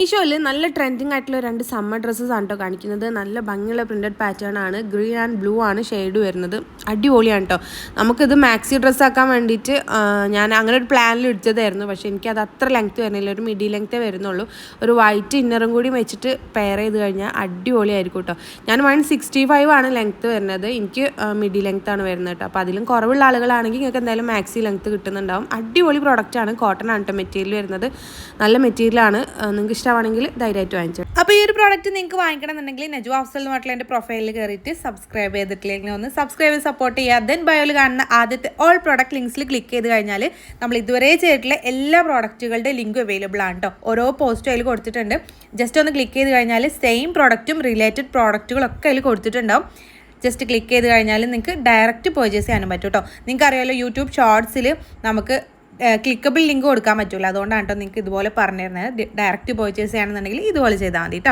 മീഷോയിൽ നല്ല ട്രെൻഡിങ് ആയിട്ടുള്ള 2 summer dresses ആണ് കേട്ടോ കാണിക്കുന്നത്. നല്ല ഭംഗിയുള്ള പ്രിന്റഡ് പാറ്റേൺ ആണ്. ഗ്രീൻ ആൻഡ് ബ്ലൂ ആണ് ഷെയ്ഡ് വരുന്നത്. അടിപൊളിയാണ് കേട്ടോ. നമുക്കിത് മാക്സി ഡ്രസ്സ് ആക്കാൻ വേണ്ടിയിട്ട് ഞാൻ അങ്ങനെ ഒരു പ്ലാനിൽ എടുത്തതായിരുന്നു. പക്ഷേ എനിക്കത് അത്ര ലെങ്ത്ത് വരുന്നില്ല, ഒരു മിഡി ലെങ്ത്തേ വരുന്നുള്ളൂ. ഒരു വൈറ്റ് ഇന്നറും കൂടി വെച്ചിട്ട് പെയർ ചെയ്ത് കഴിഞ്ഞാൽ അടിപൊളിയായിരിക്കും കേട്ടോ. ഞാൻ 165 ആണ് ലെങ്ത്ത് വരുന്നത്. എനിക്ക് മിഡി ലെങ്ത്ത് ആണ് വരുന്നത് കേട്ടോ. അപ്പോൾ അതിലും കുറവുള്ള ആളുകളാണെങ്കിൽ നിങ്ങൾക്ക് എന്തായാലും മാക്സി ലെങ്ത്ത് കിട്ടുന്നുണ്ടാവും. അടിപൊളി പ്രോഡക്റ്റാണ്. കോട്ടൺ ആണ് കേട്ടോ മെറ്റീരിയൽ വരുന്നത്. നല്ല മെറ്റീരിയലാണ്. നിങ്ങൾക്ക് ഇഷ്ടമാണെങ്കിൽ ധൈര്യമായിട്ട് വാങ്ങിച്ചു. അപ്പോൾ ഈ ഒരു പ്രോഡക്റ്റ് നിങ്ങൾക്ക് വാങ്ങിക്കണം എന്നുണ്ടെങ്കിൽ നജു അഫ്സൽ എന്ന് പറഞ്ഞിട്ടുള്ള എൻ്റെ പ്രൊഫൈലിൽ കയറിയിട്ട് സബ്സ്ക്രൈബ് ചെയ്തിട്ടില്ലെങ്കിൽ ഒന്ന് സബ്സ്ക്രൈബ് ചെയ്ത് സപ്പോർട്ട് ചെയ്യുക. ദെൻ ബയോയിൽ കാണുന്ന ആദ്യത്തെ ഓൾ പ്രോഡക്റ്റ് ലിങ്ക്സിൽ ക്ലിക്ക് ചെയ്ത് കഴിഞ്ഞാൽ നമ്മൾ ഇതുവരെ ചെയ്തിട്ടുള്ള എല്ലാ പ്രോഡക്റ്റുകളുടെ ലിങ്ക് അവൈലബിൾ ആണ് കേട്ടോ. ഓരോ പോസ്റ്റും അതിൽ കൊടുത്തിട്ടുണ്ട്. ജസ്റ്റ് ഒന്ന് ക്ലിക്ക് ചെയ്ത് കഴിഞ്ഞാൽ സെയിം പ്രോഡക്റ്റും റിലേറ്റഡ് പ്രോഡക്റ്റുകളൊക്കെ അതിൽ കൊടുത്തിട്ടുണ്ടാവും. ജസ്റ്റ് ക്ലിക്ക് ചെയ്ത് കഴിഞ്ഞാൽ നിങ്ങൾക്ക് ഡയറക്റ്റ് പർച്ചേസ് ചെയ്യാനും പറ്റും കേട്ടോ. നിങ്ങൾക്ക് അറിയാമല്ലോ യൂട്യൂബ് ഷോർട്സിൽ നമുക്ക് ക്ലിക്കബിൾ ലിങ്ക് കൊടുക്കാൻ പറ്റില്ല. അതുകൊണ്ടാണ് കേട്ടോ നിങ്ങൾക്ക് ഇതുപോലെ പറഞ്ഞു തരുന്നത്. ഡയറക്റ്റ് പർച്ചേസ് ചെയ്യുകയാണെന്നുണ്ടെങ്കിൽ ഇതുപോലെ ചെയ്താൽ മതി കേട്ടോ.